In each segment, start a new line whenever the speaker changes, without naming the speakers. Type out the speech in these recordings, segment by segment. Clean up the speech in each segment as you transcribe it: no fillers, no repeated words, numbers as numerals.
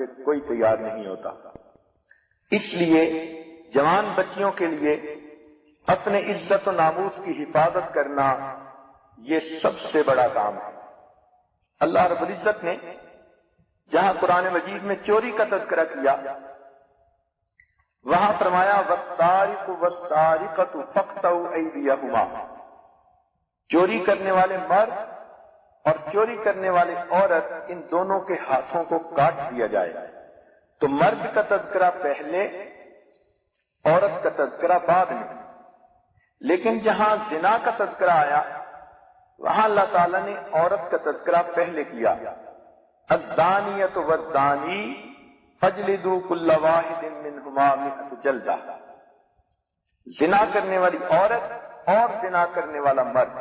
مجھے کوئی تیار نہیں ہوتا۔ اس لیے جوان بچیوں کے لیے اپنے عزت و ناموس کی حفاظت کرنا یہ سب سے بڑا کام ہے۔ اللہ رب العزت نے جہاں قرآن مجید میں چوری کا تذکرہ کیا، وہاں فرمایا وَالسَّارِقُ وَالسَّارِقَةُ فَاقْطَعُوا أَيْدِيَهُمَا، چوری کرنے والے مرد اور چوری کرنے والی عورت، ان دونوں کے ہاتھوں کو کاٹ دیا جائے۔ تو مرد کا تذکرہ پہلے، عورت کا تذکرہ بعد میں۔ لیکن جہاں زنا کا تذکرہ آیا وہاں اللہ تعالیٰ نے عورت کا تذکرہ پہلے کیا، الزانیۃ والزانی فاجلدوا کل واحد منہما مئۃ جلدہ، زنا کرنے والی عورت اور زنا کرنے والا مرد۔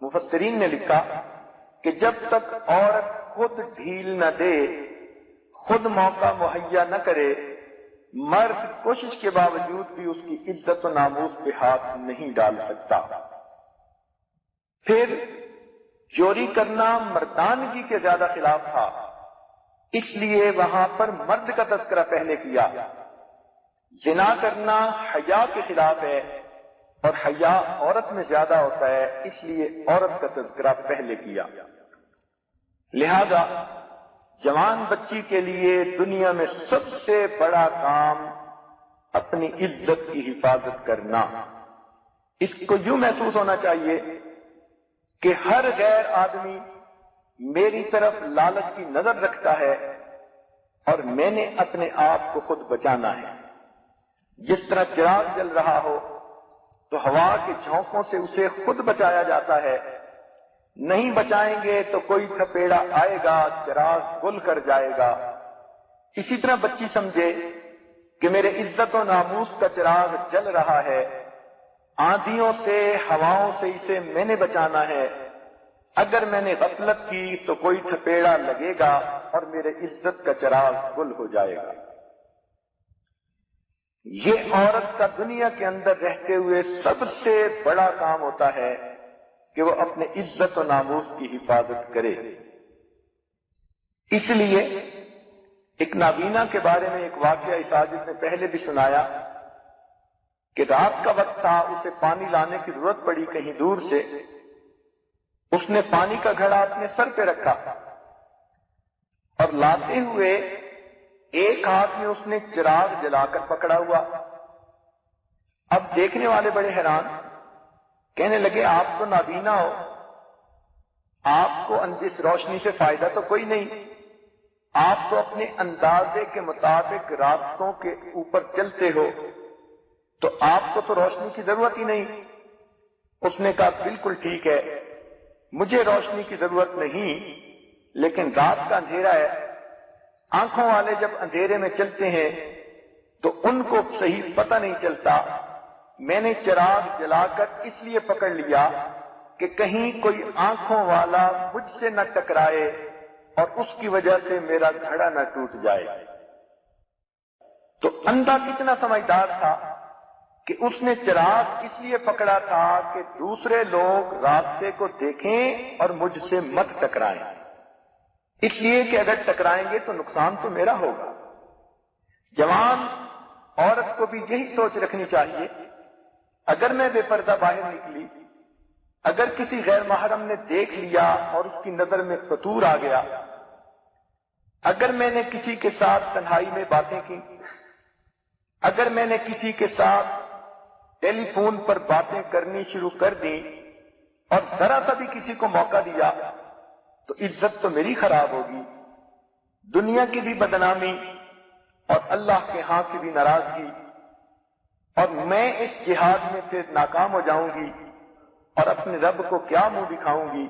مفسرین نے لکھا کہ جب تک عورت خود ڈھیل نہ دے، خود موقع مہیا نہ کرے، مرد کوشش کے باوجود بھی اس کی عزت و ناموس پہ ہاتھ نہیں ڈال سکتا۔ پھر چوری کرنا مردانگی کے زیادہ خلاف تھا، اس لیے وہاں پر مرد کا تذکرہ پہلے کیا۔ زنا کرنا حیا کے خلاف ہے اور حیا عورت میں زیادہ ہوتا ہے، اس لیے عورت کا تذکرہ پہلے کیا۔ لہذا جوان بچی کے لیے دنیا میں سب سے بڑا کام اپنی عزت کی حفاظت کرنا۔ اس کو یوں محسوس ہونا چاہیے کہ ہر غیر آدمی میری طرف لالچ کی نظر رکھتا ہے اور میں نے اپنے آپ کو خود بچانا ہے۔ جس طرح چراغ جل رہا ہو تو ہوا کے جھونکوں سے اسے خود بچایا جاتا ہے، نہیں بچائیں گے تو کوئی تھپیڑا آئے گا، چراغ گل کر جائے گا۔ اسی طرح بچی سمجھے کہ میرے عزت و ناموس کا چراغ جل رہا ہے، آندھیوں سے، ہواؤں سے اسے میں نے بچانا ہے، اگر میں نے غفلت کی تو کوئی تھپیڑا لگے گا اور میرے عزت کا چراغ گل ہو جائے گا۔ یہ عورت کا دنیا کے اندر رہتے ہوئے سب سے بڑا کام ہوتا ہے کہ وہ اپنے عزت و ناموس کی حفاظت کرے۔ اس لیے ایک نابینا کے بارے میں ایک واقعہ اس عاجز نے پہلے بھی سنایا کہ رات کا وقت تھا، اسے پانی لانے کی ضرورت پڑی کہیں دور سے۔ اس نے پانی کا گھڑا اپنے سر پہ رکھا اور لاتے ہوئے ایک ہاتھ میں اس نے چراغ جلا کر پکڑا ہوا۔ اب دیکھنے والے بڑے حیران، کہنے لگے آپ تو نابینا ہو، آپ کو اس روشنی سے فائدہ تو کوئی نہیں، آپ تو اپنے اندازے کے مطابق راستوں کے اوپر چلتے ہو، تو آپ کو تو روشنی کی ضرورت ہی نہیں۔ اس نے کہا بالکل ٹھیک ہے، مجھے روشنی کی ضرورت نہیں، لیکن رات کا اندھیرا ہے، آنکھوں والے جب اندھیرے میں چلتے ہیں تو ان کو صحیح پتہ نہیں چلتا، میں نے چراغ جلا کر اس لیے پکڑ لیا کہ کہیں کوئی آنکھوں والا مجھ سے نہ ٹکرائے اور اس کی وجہ سے میرا گھڑا نہ ٹوٹ جائے۔ تو اندھا کتنا سمجھدار تھا کہ اس نے چراغ اس لیے پکڑا تھا کہ دوسرے لوگ راستے کو دیکھیں اور مجھ سے مت ٹکرائیں، اس لیے کہ اگر ٹکرائیں گے تو نقصان تو میرا ہوگا۔ جوان عورت کو بھی یہی سوچ رکھنی چاہیے، اگر میں بے پردہ باہر نکلی، اگر کسی غیر محرم نے دیکھ لیا اور اس کی نظر میں فطور آ گیا، اگر میں نے کسی کے ساتھ تنہائی میں باتیں کی، اگر میں نے کسی کے ساتھ ٹیلی فون پر باتیں کرنی شروع کر دی اور ذرا سا بھی کسی کو موقع دیا تو عزت تو میری خراب ہوگی، دنیا کی بھی بدنامی اور اللہ کے ہاں کی بھی ناراضگی، اور میں اس جہاد میں پھر ناکام ہو جاؤں گی اور اپنے رب کو کیا منہ دکھاؤں گی۔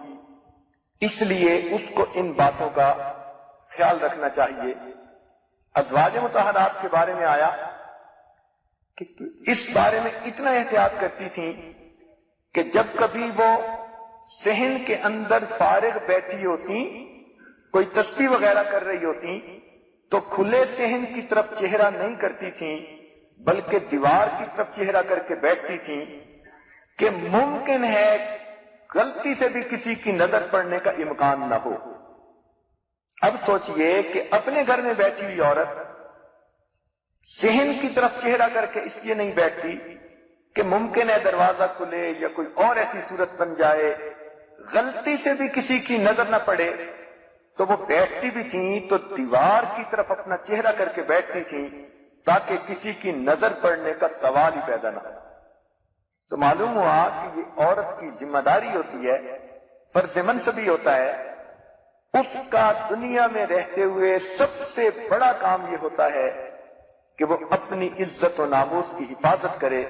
اس لیے اس کو ان باتوں کا خیال رکھنا چاہیے۔ ازواج مطہرات کے بارے میں آیا کہ اس بارے میں اتنا احتیاط کرتی تھیں کہ جب کبھی وہ صحن کے اندر فارغ بیٹھی ہوتی، کوئی تسبیح وغیرہ کر رہی ہوتی، تو کھلے صحن کی طرف چہرہ نہیں کرتی تھیں بلکہ دیوار کی طرف چہرہ کر کے بیٹھتی تھیں کہ ممکن ہے غلطی سے بھی کسی کی نظر پڑنے کا امکان نہ ہو۔ اب سوچئے کہ اپنے گھر میں بیٹھی ہوئی عورت صحن کی طرف چہرہ کر کے اس لیے نہیں بیٹھتی کہ ممکن ہے دروازہ کھلے یا کوئی اور ایسی صورت بن جائے، غلطی سے بھی کسی کی نظر نہ پڑے، تو وہ بیٹھتی بھی تھیں تو دیوار کی طرف اپنا چہرہ کر کے بیٹھتی تھیں تاکہ کسی کی نظر پڑنے کا سوال ہی پیدا نہ ہو۔ تو معلوم ہوا کہ یہ عورت کی ذمہ داری ہوتی ہے، فرض منصبی ہوتا ہے، اس کا دنیا میں رہتے ہوئے سب سے بڑا کام یہ ہوتا ہے کہ وہ اپنی عزت و ناموس کی حفاظت کرے۔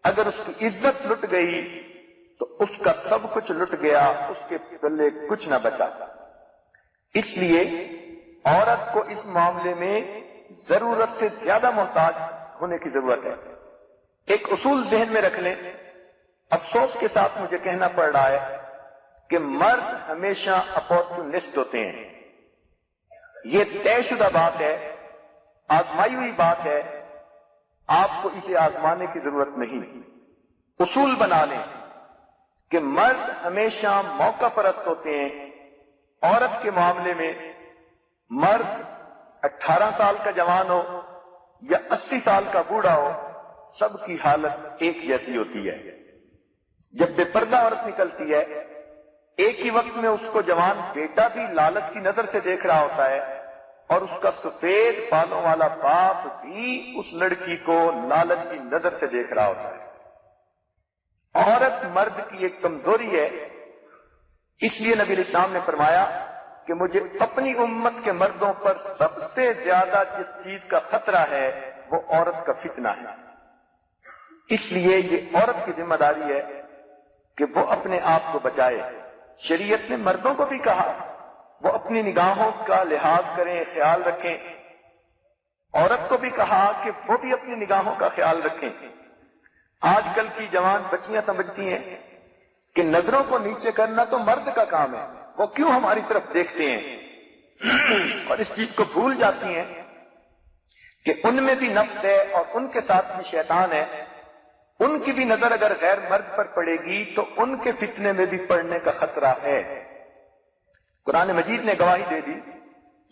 اگر اس کی عزت لٹ گئی تو اس کا سب کچھ لٹ گیا، اس کے پلے کچھ نہ بچا۔ اس لیے عورت کو اس معاملے میں ضرورت سے زیادہ محتاج ہونے کی ضرورت ہے۔ ایک اصول ذہن میں رکھ لیں، افسوس کے ساتھ مجھے کہنا پڑ رہا ہے کہ مرد ہمیشہ اپورچونسٹ ہوتے ہیں۔ یہ طے شدہ بات ہے، آزمائی ہوئی بات ہے، آپ کو اسے آزمانے کی ضرورت نہیں۔ اصول بنا لیں کہ مرد ہمیشہ موقع پرست ہوتے ہیں۔ عورت کے معاملے میں مرد 18 سال کا جوان ہو یا 80 سال کا بوڑھا ہو، سب کی حالت ایک جیسی ہوتی ہے۔ جب بے پردہ عورت نکلتی ہے، ایک ہی وقت میں اس کو جوان بیٹا بھی لالچ کی نظر سے دیکھ رہا ہوتا ہے، اور اس کا سفید بالوں والا باپ بھی اس لڑکی کو لالچ کی نظر سے دیکھ رہا ہوتا ہے۔ عورت مرد کی ایک کمزوری ہے، اس لیے نبی اسلام نے فرمایا کہ مجھے اپنی امت کے مردوں پر سب سے زیادہ جس چیز کا خطرہ ہے وہ عورت کا فتنہ ہے۔ اس لیے یہ عورت کی ذمہ داری ہے کہ وہ اپنے آپ کو بچائے۔ شریعت نے مردوں کو بھی کہا وہ اپنی نگاہوں کا لحاظ کریں، خیال رکھیں۔ عورت کو بھی کہا کہ وہ بھی اپنی نگاہوں کا خیال رکھیں۔ آج کل کی جوان بچیاں سمجھتی ہیں کہ نظروں کو نیچے کرنا تو مرد کا کام ہے، وہ کیوں ہماری طرف دیکھتے ہیں، اور اس چیز کو بھول جاتی ہیں کہ ان میں بھی نفس ہے اور ان کے ساتھ بھی شیطان ہے۔ ان کی بھی نظر اگر غیر مرد پر پڑے گی تو ان کے فتنے میں بھی پڑنے کا خطرہ ہے۔ قرآن مجید نے گواہی دے دی،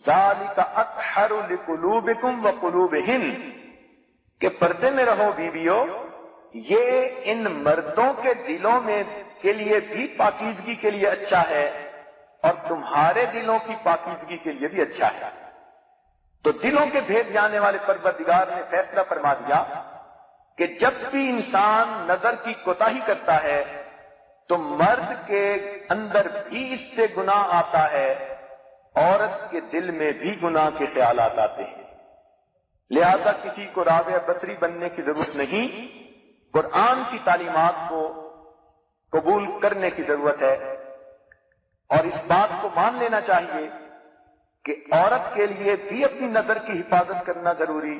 ذالک اطہر لقلوبکم وقلوبہن، کہ پردے میں رہو بیویو، یہ ان مردوں کے دلوں میں کے لیے بھی پاکیزگی کے لیے اچھا ہے اور تمہارے دلوں کی پاکیزگی کے لیے بھی اچھا ہے۔ تو دلوں کے بھید جانے والے پروردگار نے فیصلہ فرما دیا کہ جب بھی انسان نظر کی کوتاہی کرتا ہے تو مرد کے اندر بھی اس سے گناہ آتا ہے، عورت کے دل میں بھی گناہ کے خیالات آتے ہیں۔ لہذا کسی کو رابع بصری بننے کی ضرورت نہیں، قرآن کی تعلیمات کو قبول کرنے کی ضرورت ہے، اور اس بات کو مان لینا چاہیے کہ عورت کے لیے بھی اپنی نظر کی حفاظت کرنا ضروری،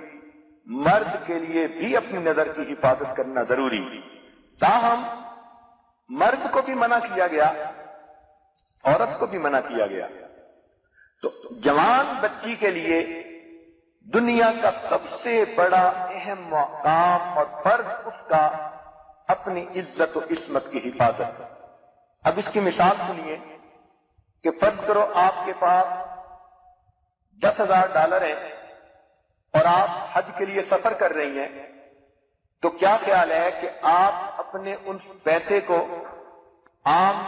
مرد کے لیے بھی اپنی نظر کی حفاظت کرنا ضروری۔ تاہم مرد کو بھی منع کیا گیا، عورت کو بھی منع کیا گیا۔ تو جوان بچی کے لیے دنیا کا سب سے بڑا اہم مقام اور فرض اس کا اپنی عزت و عصمت کی حفاظت۔ اب اس کی مثال سنیے کہ فرض کرو آپ کے پاس $10,000 ہیں اور آپ حج کے لیے سفر کر رہی ہیں، تو کیا خیال ہے کہ آپ اپنے ان پیسے کو عام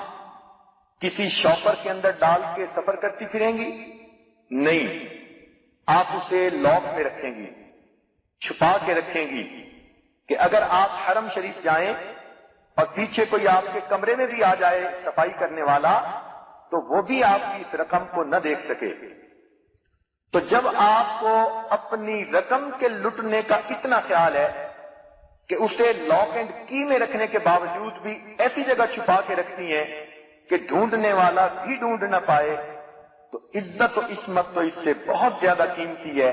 کسی شاپر کے اندر ڈال کے سفر کرتی پھریں گی؟ نہیں، آپ اسے لاک میں رکھیں گی، چھپا کے رکھیں گی کہ اگر آپ حرم شریف جائیں اور پیچھے کوئی آپ کے کمرے میں بھی آ جائے صفائی کرنے والا تو وہ بھی آپ کی اس رقم کو نہ دیکھ سکے۔ تو جب آپ کو اپنی رقم کے لٹنے کا اتنا خیال ہے کہ اسے لاک اینڈ کی میں رکھنے کے باوجود بھی ایسی جگہ چھپا کے رکھتی ہیں کہ ڈھونڈنے والا بھی ڈھونڈ نہ پائے، تو عزت و عصمت تو اس سے بہت زیادہ قیمتی ہے